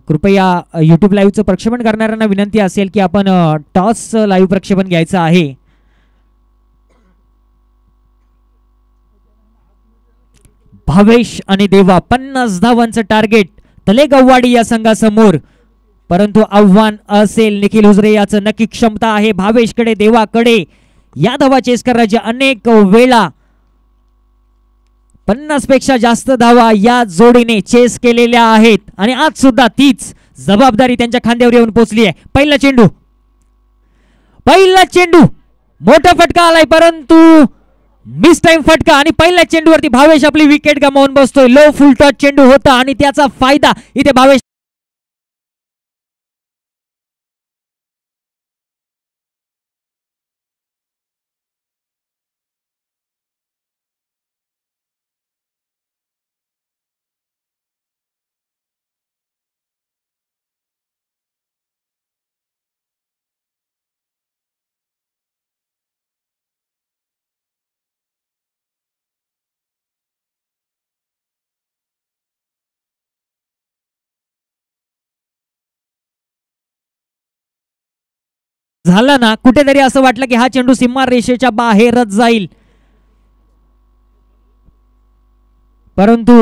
कृपया यूट्यूब लाईव्हचं प्रक्षेपण करणाऱ्यांना विनंती असेल की आपण टॉस लाईव्ह प्रक्षेपण घ्यायचं आहे. भावेश आणि देवा 50 धावांचं टार्गेट तलेगाववाडी या संघासमोर, परंतु आव्हान असेल निखिल हुजरे याचं नक्की क्षमता आहे भावेशकडे देवाकडे या धावा चेस करायच्या अनेक वेळा 50 पेक्षा जास्त धावा या जोडीने चेस केलेल्या आहेत आणि आज सुद्धा तीच जबाबदारी त्यांच्या खांद्यावर येऊन पोहोचली आहे. पहिला चेंडू मोठा फटका आलाय परंतु मिस टाइम फटका आणि पहिल्या चेंडूवरती भावेश आपली विकेट गमावून बसतोय. लो फुल टॉस चेंडू होता आणि त्याचा फायदा इथे भावेश झाला ना, कुठेतरी असं वाटलं की हा चेंडू सीमा रेषेच्या बाहेरच जाईल, परंतु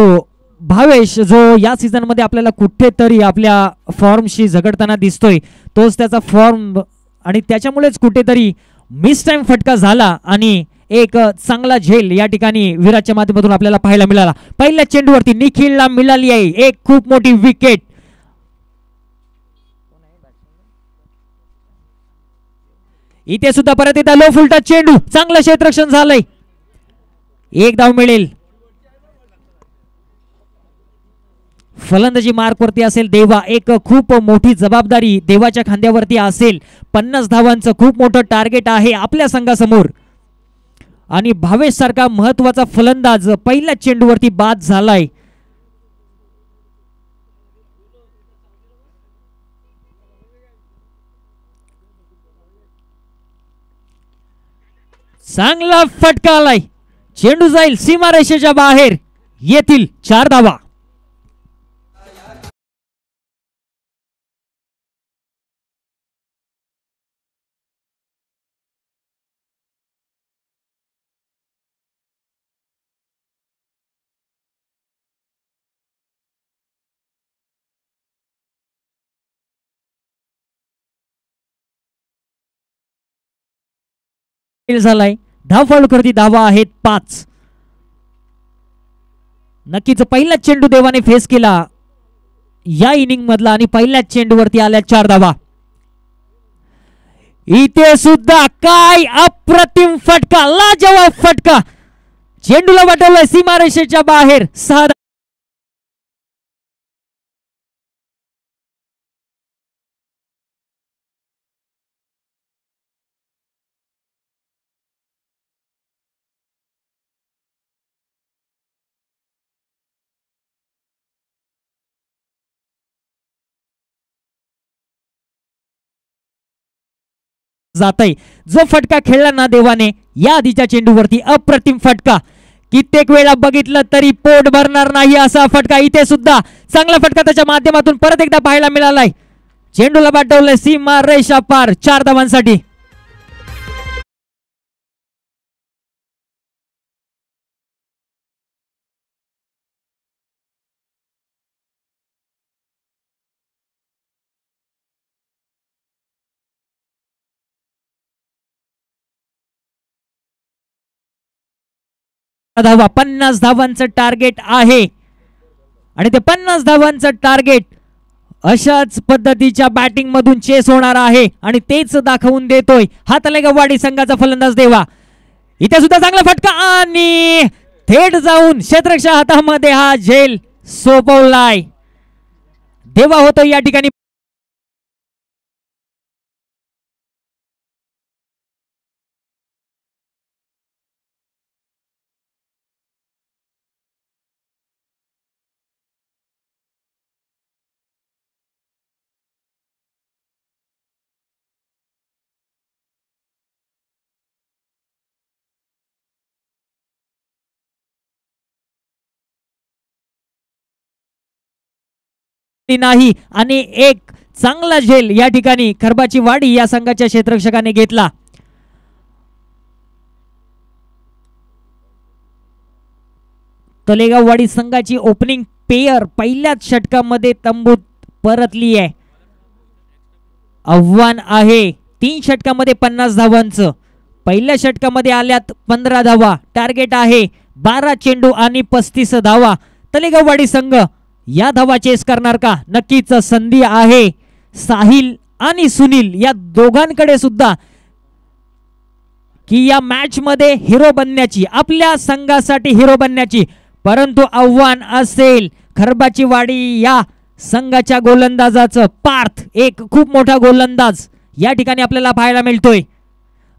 भावेश जो या सीझन मध्ये आपल्याला कुठेतरी आपल्या फॉर्मशी झगडताना दिसतोय तोच त्याचा फॉर्म आणि त्याच्यामुळेच कुठेतरी मिस टाइम फटका झाला आणि एक चांगला झेल या ठिकाणी विराटच्या माध्यमातून आपल्याला पाहायला मिळाला. पहिल्या चेंडूवरती निखिलला मिळाली आहे एक खूप मोठी विकेट. इथे सुद्धा परत एकदा लो फुलटा चेंडू, चांगलं क्षेत्ररक्षण झालंय, एक धाव मिळेल. फलंदाजी मार्कवरती असेल देवा, एक खूप मोठी जबाबदारी देवाच्या खांद्यावरती असेल. 50 धावांचं खूप मोठं टार्गेट आहे आपल्या संघासमोर आणि भावेश सारखा महत्वाचा फलंदाज पहिल्या चेंडूवरती बाद झालाय. चांगला फटका आलाय, चेंडू जाईल सीमारेषेच्या बाहेर, येतील 4 धावा. झालाय, धाव फलकृती धावा आहेत 5. नक्कीच पहिला चेंडू देवाने फेस केला या इनिंग मधला आणि पहिल्याच चेंडूवरती आल्या 4 धावा. इथे सुद्धा काय अप्रतिम फटका, लाजवाब फटका, चेंडूला वाटवलंय सीमारेषेच्या बाहेर. 6 जातय. जो फटका खेळला ना देवाने या आधीच्या चेंडूवरती, अप्रतिम फटका, कित्येक वेळा बघितलं तरी पोट भरणार नाही असा फटका. इथे सुद्धा चांगला फटका त्याच्या माध्यमातून परत एकदा पाहायला मिळालाय. चेंडूला पाठवलंय सीमा रेषा पार 4 धावांसाठी. धावा, 50 धावांचं टार्गेट आहे आणि ते 50 धावांचं टार्गेट अशाच पद्धतीच्या बॅटिंग मधून चेस होणार आहे आणि तेच दाखवून देतोय हा तलेगाववाडी संघाचा फलंदाज देवा. इथे सुद्धा चांगला फटका आणि थेट जाऊन क्षेत्ररक्षक हातामध्ये हा झेल सोपवलाय. देवा होतो या ठिकाणी नाही आणि एक चांगला झेल या ठिकाणी खरबाची वाडी या संघाच्या क्षेत्ररक्षकाने घेतला. तलेगाव वाडी संघाची ओपनिंग पेयर पहिल्याच षटकामध्ये तंबूत परतली आहे. आव्हान आहे 3 षटकामध्ये 50 धावांचं. पहिल्या षटकामध्ये आल्यात 15 धावा. टार्गेट आहे 12 चेंडू आणि 35 धावा. तलेगाव वाडी संघ या धावा चेस करणार का? नक्कीच संधी आहे साहिल आणि सुनील या दोघांकडे सुद्धा की या मॅच मध्ये हिरो बनण्याची, आपल्या संघासाठी हिरो बनण्याची. परंतु आव्हान असेल खरबाची वाडी या संघाच्या गोलंदाजाचं. पार्थ एक खूप मोठा गोलंदाज या ठिकाणी आपल्याला पाहायला मिळतोय.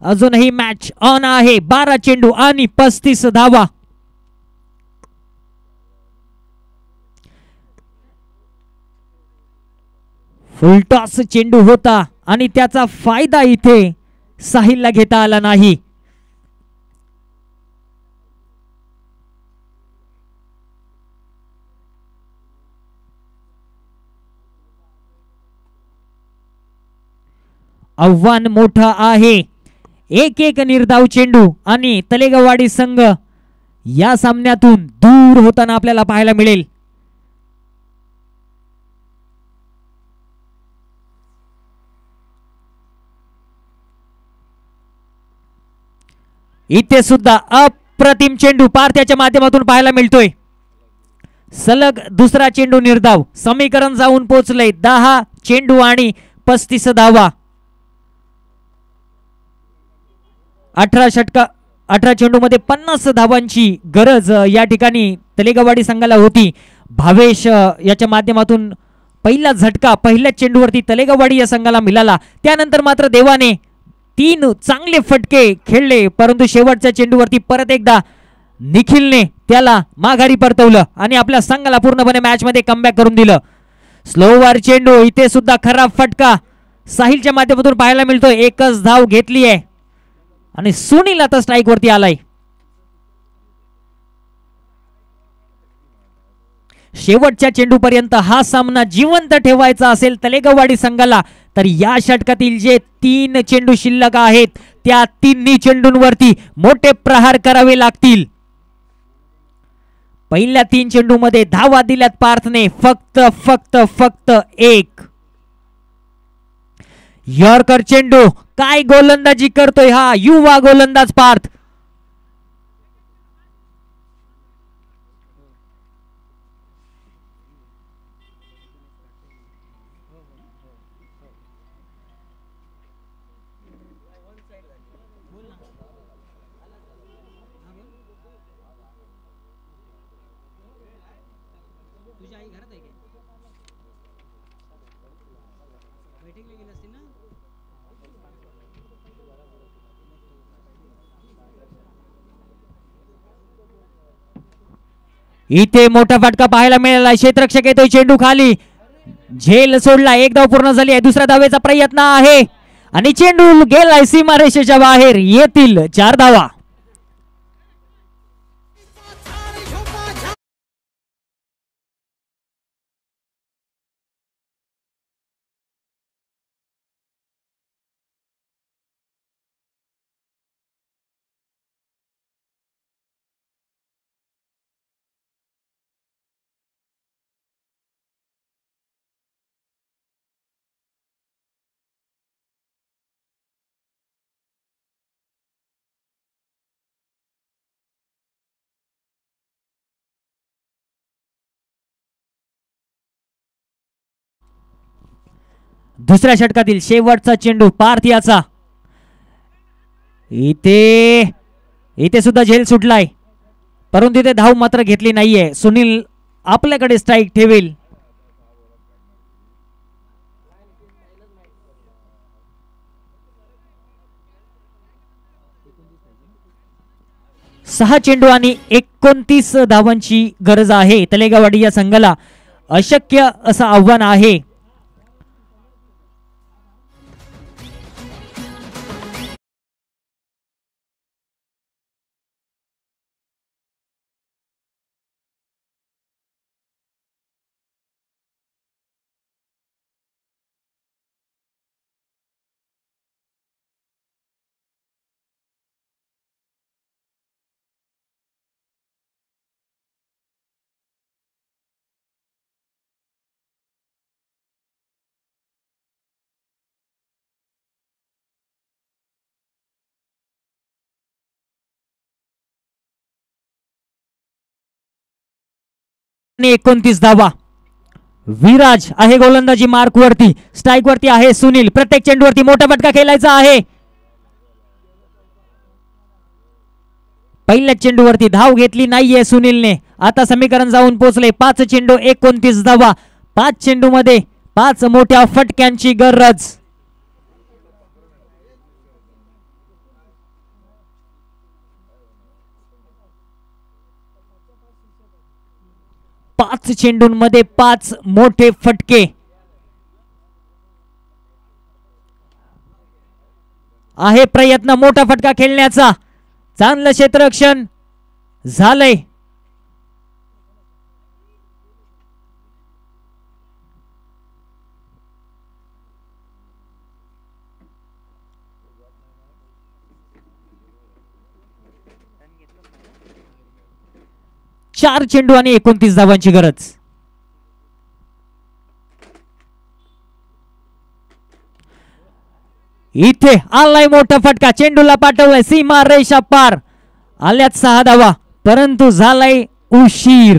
अजूनही मॅच ऑन आहे. 12 चेंडू आणि 35 धावा. फुलटॉस चेंडू होता आणि त्याचा फायदा इथे साहिलला घेता आला नाही. आव्हान मोठं आहे. एक एक निर्धाव चेंडू आणि तलेगाववाडी संघ या सामन्यातून दूर होताना आपल्याला पाहायला मिळेल. इथे सुद्धा अप्रतिम चेंडू पार्थ्याच्या माध्यमातून पाहायला मिळतोय. सलग दुसरा चेंडू निर्धाव. समीकरण जाऊन पोहोचलंय 10 चेंडू आणि 35 धावा. 18 चेंडू मध्ये 50 धावांची गरज या ठिकाणी तलेगाववाडी संघाला होती. भावेश याच्या माध्यमातून पहिला झटका पहिल्या चेंडूवरती तलेगाववाडी या संघाला मिळाला. त्यानंतर मात्र देवाने 3 चांगले फटके खेळले, परंतु शेवटच्या चेंडूवरती परत एकदा निखिलने त्याला माघारी परतवलं आणि आपल्या संघाला पूर्णपणे मॅच मध्ये कमबॅक करून दिलं. स्लोवर चेंडू. इथे सुद्धा खराब फटका साहिलच्या माध्यमातून पाहायला मिळतोय. एकच धाव घेतली आहे आणि सुनील आता स्ट्राइक वरती आलाय. शेवटच्या चेंडूपर्यंत हा सामना जिवंत ठेवायचा असेल तलेगाववाडी संघाला तर या षटकातील जे 3 चेंडू शिल्लक आहेत त्या 3 चेंडूंवरती मोठे प्रहार करावे लागतील. पहिल्या 3 चेंडूमध्ये धावा दिल्यात पार्थने फक्त 1. यॉर्कर चेंडू. काय गोलंदाजी करतोय हा युवा गोलंदाज पार्थ. इथे मोठा फटका पाहायला मिळाला. क्षेत्ररक्षक येतोय. चेंडू खाली. झेल सोडला. 1 धाव पूर्ण झाली आहे. दुसऱ्या धावेचा प्रयत्न आहे आणि चेंडू गेलाय सीमारेषेच्या बाहेर. येतील 4 धावा. दुसऱ्या षटकातील शेवटचा चेंडू पार्थ याचा. इथे सुद्धा झेल सुटलाय, परंतु इथे धाव मात्र घेतली नाहीये. सुनील आपल्याकडे स्ट्राइक ठेवेल. सहा चेंडू आणि 29 धावांची गरज आहे तलेगाववाडी या संघाला. अशक्य असं आव्हान आहे. 29 धावा. विराज आहे गोलंदाजी मार्क वरती. स्ट्राइक वरती आहे सुनील. प्रत्येक चेंडूवरती मोठा फटका खेळायचा आहे. पहिल्या चेंडूवरती धाव घेतली नाहीये सुनीलने. आता समीकरण जाऊन पोहोचले. 5 चेंडू 29 धावा. 5 चेंडू मध्ये 5 मोठ्या फटक्यांची गरज. पाच चेंडूंमध्ये 5 मोठे फटके. आहे प्रयत्न मोठा फटका खेळण्याचा. चांगलं क्षेत्ररक्षण झालंय. चार चेंडू आणि 29 धावांची गरज. इथे आलाय मोठा फटका. चेंडूला पाठवलाय सीमा रेषा पार. आल्यात 6 धावा परंतु झालाय उशीर.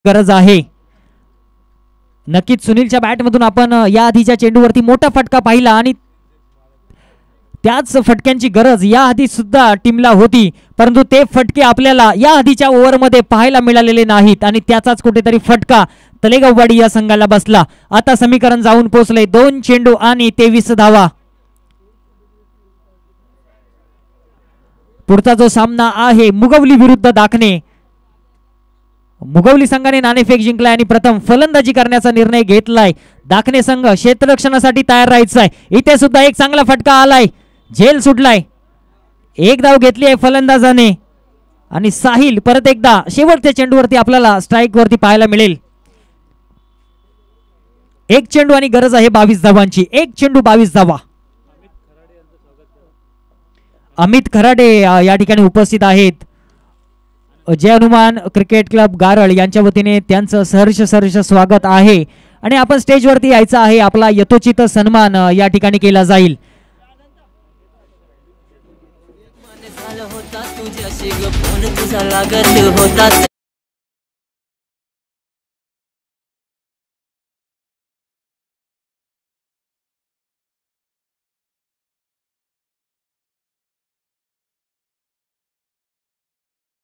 गरज आहे. नक्कीच सुनीलच्या बॅटमधून आपण या आधीच्या चेंडूवरती मोठा फटका पाहिला आणि त्याच फटक्यांची गरज या आधी सुद्धा टीमला होती, परंतु ते फटके आपल्याला या आधीच्या ओव्हरमध्ये पाहायला मिळालेले नाहीत आणि त्याचाच कुठेतरी फटका तलेगाववाडी या संघाला बसला. आता समीकरण जाऊन पोहोचले. 2 चेंडू आणि 23 धावा. पुढचा जो सामना आहे मुगवली विरुद्ध दाखणे. मुगवली संघाने नाणेफेक जिंकलाय आणि प्रथम फलंदाजी करण्याचा निर्णय घेतलाय. दाखणे संघ क्षेत्ररक्षणासाठी तयार राहायचं आहे. इथे सुद्धा एक चांगला फटका आलाय. झेल सुटलाय. एक धाव घेतली आहे फलंदाजाने आणि साहिल परत एकदा शेवटच्या चेंडूवरती आपल्याला स्ट्राइक वरती पाहायला मिळेल. एक चेंडू आणि गरज आहे 22 धावांची. एक चेंडू 22 धावा. अमित खराडे या ठिकाणी उपस्थित आहेत. जय हनुमान क्रिकेट क्लब गारळ यांच्या वतीने त्यांचं सहर्ष स्वागत आहे आणि आपण स्टेजवरती यायचं आहे. आपला यथोचित सन्मान या ठिकाणी केला जाईल.